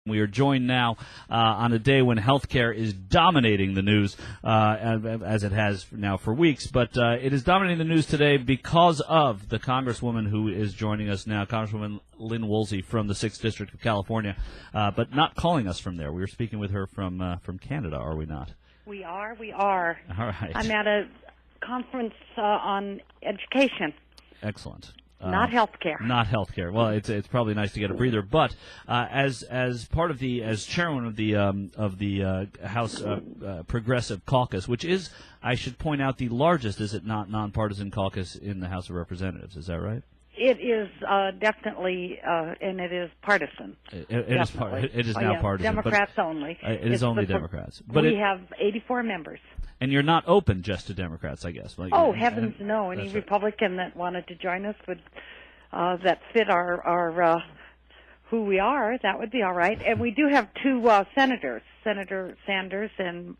We are joined now on a day when healthcare is dominating the news, as it has now for weeks. But it is dominating the news today because of the Congresswoman who is joining us now, Congresswoman Lynne Woolsey from the 6th District of California, but not calling us from there. We are speaking with her from Canada, are we not? We are. All right. I'm at a conference on education. Excellent. Not healthcare. Not healthcare. Well, it's probably nice to get a breather. But as chairman of the House Progressive Caucus, which is, I should point out, the largest, is it not, nonpartisan caucus in the House of Representatives? Is that right? It is definitely, and it is partisan. It is now partisan. Democrats only. It is only Democrats. But we have 84 members. And you're not open just to Democrats, I guess. Heavens no! Any Republican that wanted to join us would that fit our who we are, that would be all right. And we do have two senators, Senator Sanders and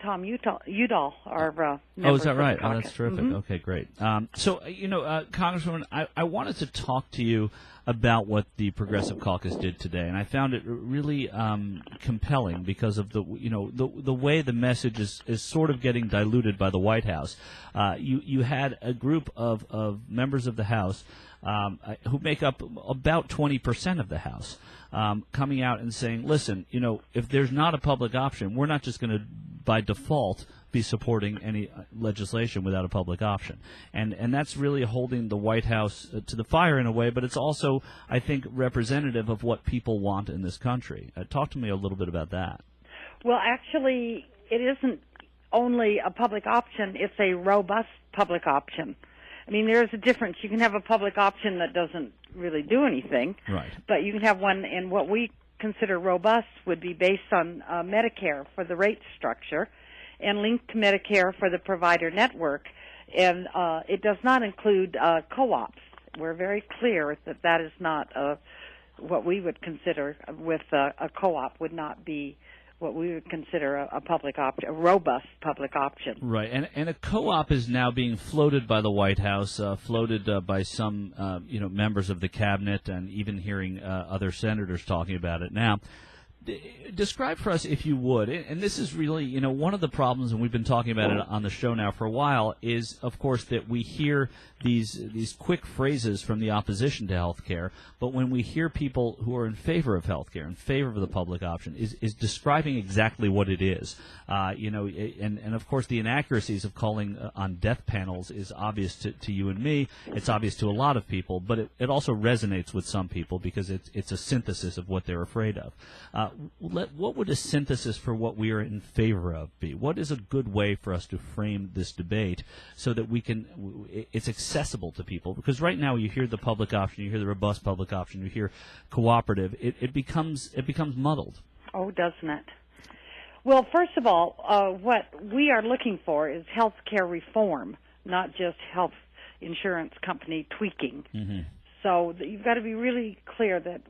Tom Udall are members. Oh, is that right? Oh, that's terrific. Mm-hmm. Okay, great. Congresswoman, I wanted to talk to you about what the Progressive Caucus did today, and I found it really compelling because of the way the message is sort of getting diluted by the White House. You had a group of members of the House who make up about 20% of the House coming out and saying, listen, if there's not a public option, we're not just going to, by default, be supporting any legislation without a public option. And that's really holding the White House to the fire in a way, but it's also, I think, representative of what people want in this country. Talk to me a little bit about that. Well, actually, it isn't only a public option, it's a robust public option. I mean, there's a difference. You can have a public option that doesn't really do anything, right? But you can have one, and what we consider robust would be based on Medicare for the rate structure and linked to Medicare for the provider network. And it does not include co-ops. We're very clear that that is not what we would consider with a co-op would not be what we would consider a public option, a robust public option. Right, and a co-op is now being floated by the White House, floated by some members of the cabinet, and even hearing other senators talking about it now. Describe for us, if you would, and this is really, one of the problems, and we've been talking about it on the show now for a while, is, of course, that we hear these quick phrases from the opposition to health care, but when we hear people who are in favor of health care, in favor of the public option, is describing exactly what it is. And of course, the inaccuracies of calling on death panels is obvious to you and me. It's obvious to a lot of people, but it also resonates with some people because it's a synthesis of what they're afraid of. What would a synthesis for what we are in favor of be? What is a good way for us to frame this debate so that it's accessible to people? Because right now you hear the public option, you hear the robust public option, you hear cooperative, it becomes muddled. Oh, doesn't it? Well, first of all, what we are looking for is health care reform, not just health insurance company tweaking. Mm-hmm. So you've got to be really clear that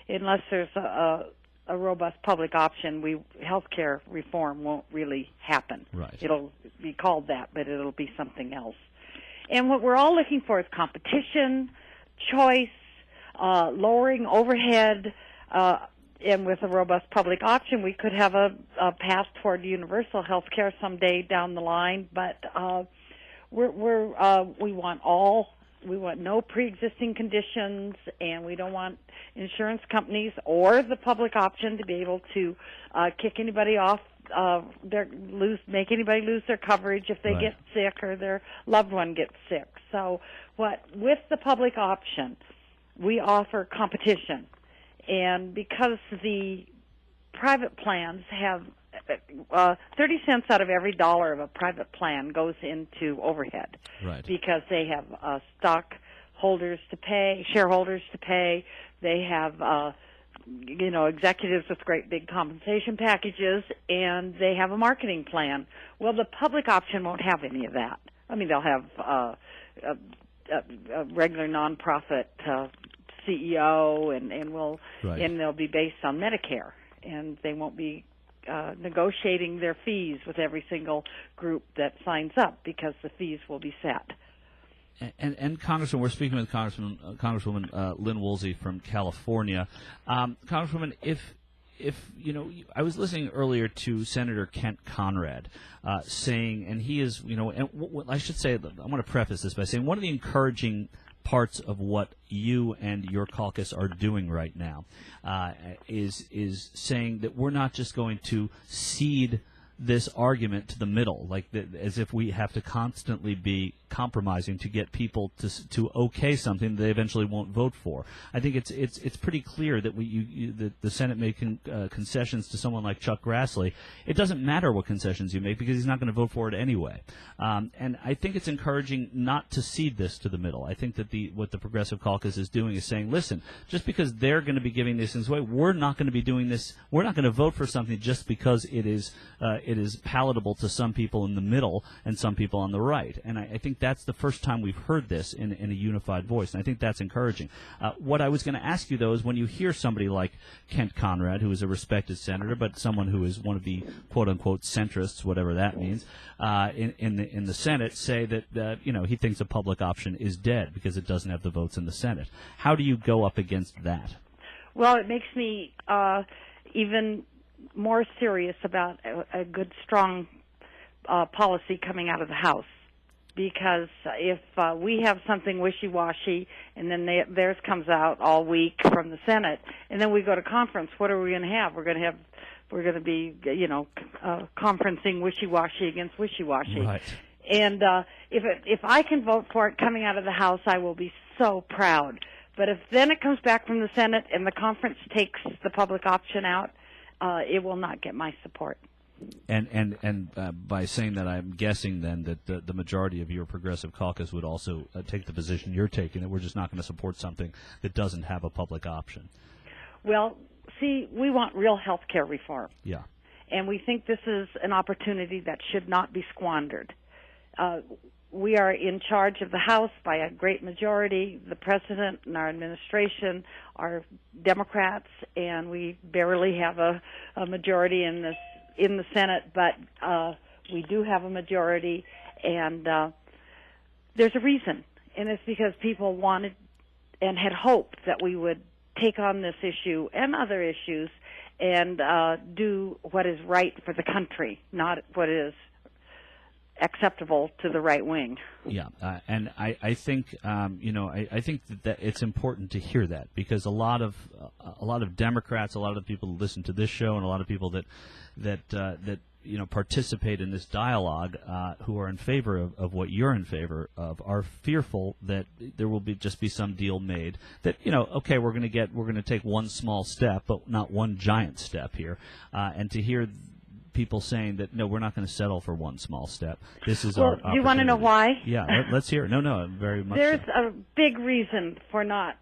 unless there's a robust public option, health care reform won't really happen. Right. It'll be called that, but it'll be something else. And what we're all looking for is competition, choice, lowering overhead, and with a robust public option, we could have a path toward universal health care someday down the line. But we want no pre-existing conditions, and we don't want insurance companies or the public option to be able to kick anybody off, make anybody lose their coverage if they get sick or their loved one gets sick. So with the public option, we offer competition. And because the private plans have 30 cents out of every dollar of a private plan goes into overhead, right? Because they have stockholders to pay, shareholders to pay. They have executives with great big compensation packages, and they have a marketing plan. Well, the public option won't have any of that. I mean, they'll have a regular nonprofit CEO, and they'll be based on Medicare, and they won't be negotiating their fees with every single group that signs up because the fees will be set. And Congressman, we're speaking with Congresswoman Lynne Woolsey from California. Congresswoman, if you know, I was listening earlier to Senator Kent Conrad saying, and he is, you know, and I should say, I want to preface this by saying one of the encouraging parts of what you and your caucus are doing right now is saying that we're not just going to cede this argument to the middle, like as if we have to constantly be compromising to get people to okay something they eventually won't vote for. I think it's pretty clear that the Senate made concessions to someone like Chuck Grassley. It doesn't matter what concessions you make because he's not going to vote for it anyway. And I think it's encouraging not to cede this to the middle. I think that what the Progressive Caucus is doing is saying, listen, just because they're going to be giving these things away, we're not going to be doing this. We're not going to vote for something just because it is palatable to some people in the middle and some people on the right. And I think that's the first time we've heard this in a unified voice, and I think that's encouraging. What I was going to ask you, though, is when you hear somebody like Kent Conrad, who is a respected senator, but someone who is one of the quote-unquote centrists, whatever that means, in the Senate, say that he thinks a public option is dead because it doesn't have the votes in the Senate. How do you go up against that? Well, it makes me even more serious about a good, strong policy coming out of the House. Because if we have something wishy-washy and then theirs comes out all week from the Senate, and then we go to conference, what are we going to have? We're going to be, conferencing wishy-washy against wishy-washy. Right. And if I can vote for it coming out of the House, I will be so proud. But if then it comes back from the Senate and the conference takes the public option out, it will not get my support. And by saying that, I'm guessing then that the majority of your Progressive Caucus would also take the position you're taking, that we're just not going to support something that doesn't have a public option. Well, see, we want real health care reform. Yeah. And we think this is an opportunity that should not be squandered. We are in charge of the House by a great majority. The President and our administration are Democrats, and we barely have a majority in the Senate, but we do have a majority, and there's a reason, and it's because people wanted and had hoped that we would take on this issue and other issues and do what is right for the country, not what is acceptable to the right wing. Yeah, and I think I think that it's important to hear that, because a lot of Democrats, a lot of people who listen to this show, and a lot of people that participate in this dialogue, who are in favor of what you're in favor of, are fearful that there will just be some deal made that okay, we're going to take one small step, but not one giant step here, and to hear people saying that, no, we're not going to settle for one small step. This is our opportunity. Do you want to know why? Yeah, let's hear it. No, very much There's so. a big reason for not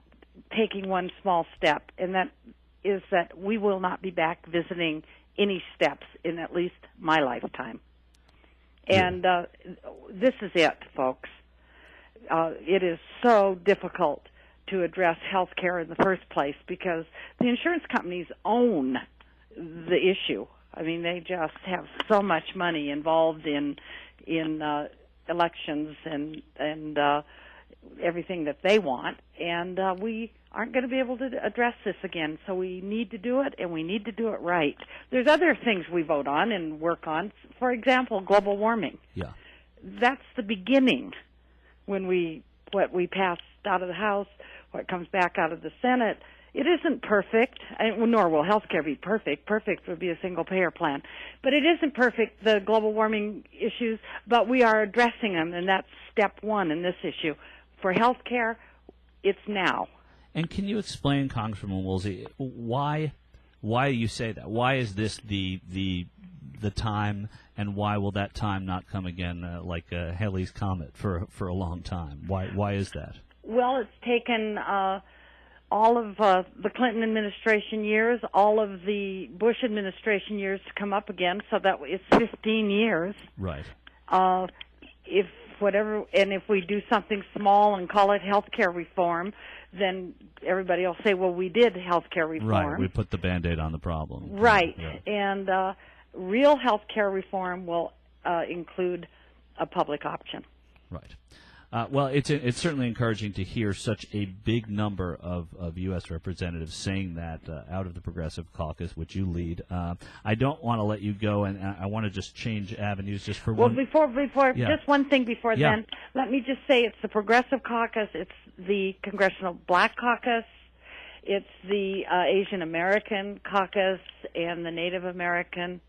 taking one small step, and that is that we will not be back visiting any steps in at least my lifetime. And this is it, folks. It is so difficult to address health care in the first place because the insurance companies own the issue. I mean, they just have so much money involved in elections and everything that they want, and we aren't going to be able to address this again. So we need to do it, and we need to do it right. There's other things we vote on and work on. For example, global warming. Yeah, that's the beginning. What we passed out of the House, what comes back out of the Senate. It isn't perfect, nor will health care be perfect. Perfect would be a single-payer plan. But it isn't perfect, the global warming issues, but we are addressing them, and that's step one in this issue. For health care, it's now. And can you explain, Congresswoman Woolsey, why you say that? Why is this the time, and why will that time not come again like Halley's Comet for a long time? Why is that? Well, it's taken all of the Clinton administration years, all of the Bush administration years to come up again, so that it's 15 years. Right. If we do something small and call it health care reform, then everybody will say, well, we did health care reform. Right, we put the Band-Aid on the problem. Right, yeah. And real health care reform will include a public option. Right. Well, it's certainly encouraging to hear such a big number of U.S. representatives saying that out of the Progressive Caucus, which you lead. I don't want to let you go, and I want to just change avenues just for one. Well, before Yeah. just one thing before Yeah. then, let me just say it's the Progressive Caucus, it's the Congressional Black Caucus, it's the Asian American Caucus, and the Native American,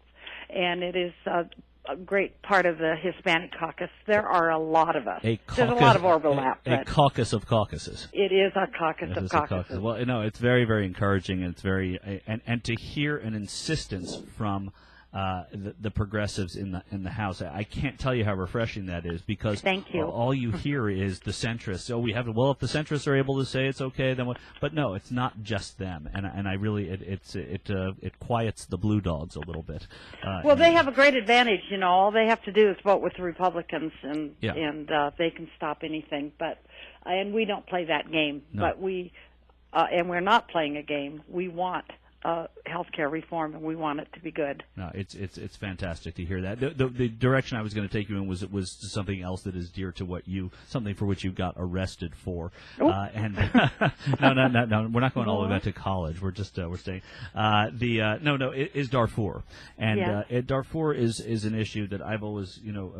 and it is a great part of the Hispanic Caucus. There are a lot of us. There's a lot of overlap. A caucus of caucuses. It is a caucus of caucuses. Well, it's very, very encouraging, and it's very and to hear an insistence from the progressives in the House. I can't tell you how refreshing that is, because Thank you. All you hear is the centrists. Oh, we have well, if the centrists are able to say it's okay, then what? But no, it's not just them, and I really it quiets the blue dogs a little bit. Well, they have a great advantage. All they have to do is vote with the Republicans, and Yeah. they can stop anything. And we don't play that game. No. But and we're not playing a game. We want healthcare reform, and we want it to be good. No, it's fantastic to hear that. The direction I was going to take you in was something else that is dear to something for which you got arrested for. And no, we're not going all the way back to college. We're just we're staying. It is Darfur, and Yeah. Darfur is an issue that I've always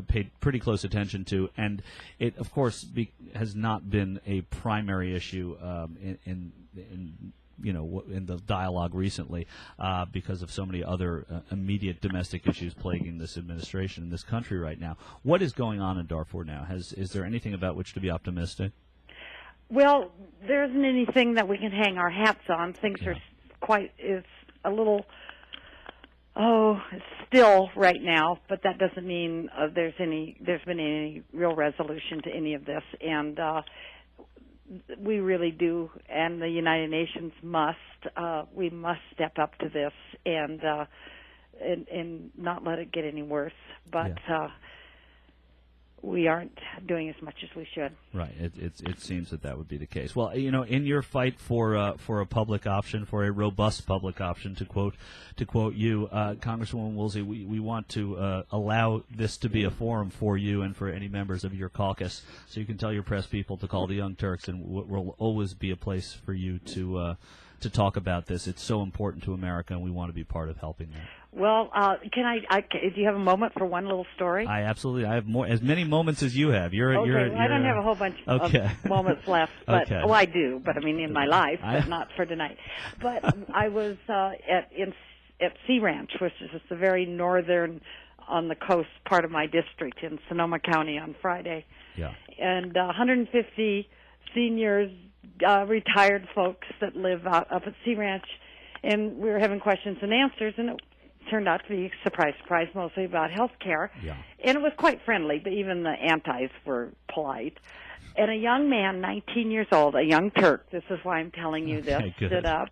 paid pretty close attention to, and it of course has not been a primary issue in the dialogue recently because of so many other immediate domestic issues plaguing this administration in this country right now. What is going on in Darfur now? Is there anything about which to be optimistic? Well, there isn't anything that we can hang our hats on. Things are it's a little still right now, but that doesn't mean there's been any real resolution to any of this, and we really do, and the United Nations must step up to this and not let it get any worse. But we aren't doing as much as we should. Right. It seems that would be the case. Well, in your fight for a public option, for a robust public option, to quote you, Congresswoman Woolsey, we want to allow this to be a forum for you and for any members of your caucus, so you can tell your press people to call the Young Turks, and will always be a place for you to talk about this. It's so important to America, and we want to be part of helping that. Well, do you have a moment for one little story? I have as many moments as you have. I don't have a whole bunch of moments left, but I do. But I mean, in my life, but not for tonight. But I was at Sea Ranch, which is just the very northern, on the coast part of my district in Sonoma County on Friday. Yeah. And 150 seniors, retired folks that live up at Sea Ranch, and we were having questions and answers, and it turned out to be, surprise, mostly about health care. Yeah. And it was quite friendly, but even the antis were polite. And a young man, 19 years old, a young Turk, this is why I'm telling you this, stood up.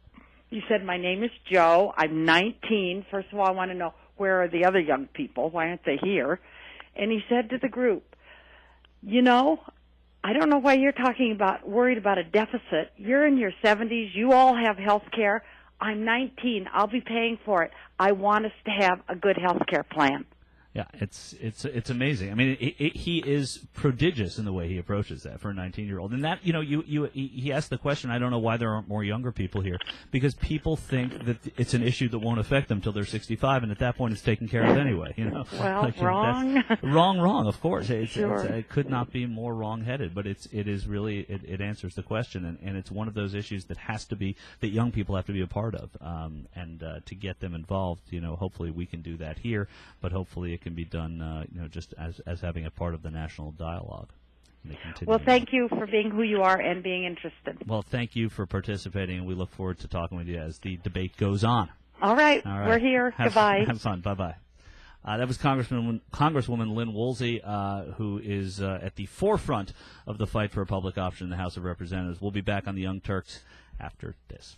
He said, "My name is Joe. I'm 19. First of all, I want to know, where are the other young people? Why aren't they here?" And he said to the group, "I don't know why you're worried about a deficit. You're in your 70s. You all have health care. I'm 19. I'll be paying for it. I want us to have a good health care plan." Yeah, it's amazing. I mean, he is prodigious in the way he approaches that for a 19-year-old. And that, he asked the question, I don't know why there aren't more younger people here, because people think that it's an issue that won't affect them until they're 65, and at that point it's taken care of anyway. Well, wrong. Wrong, of course. Sure. It could not be more wrong-headed, but it is really, it answers the question, and it's one of those issues that that young people have to be a part of, and to get them involved, hopefully we can do that here, but hopefully it can be done, just as having a part of the national dialogue. Well, thank you for being who you are and being interested. Well, thank you for participating, and we look forward to talking with you as the debate goes on. All right. We're here. Goodbye. Have fun. Bye-bye. That was Congresswoman Lynne Woolsey, who is at the forefront of the fight for a public option in the House of Representatives. We'll be back on the Young Turks after this.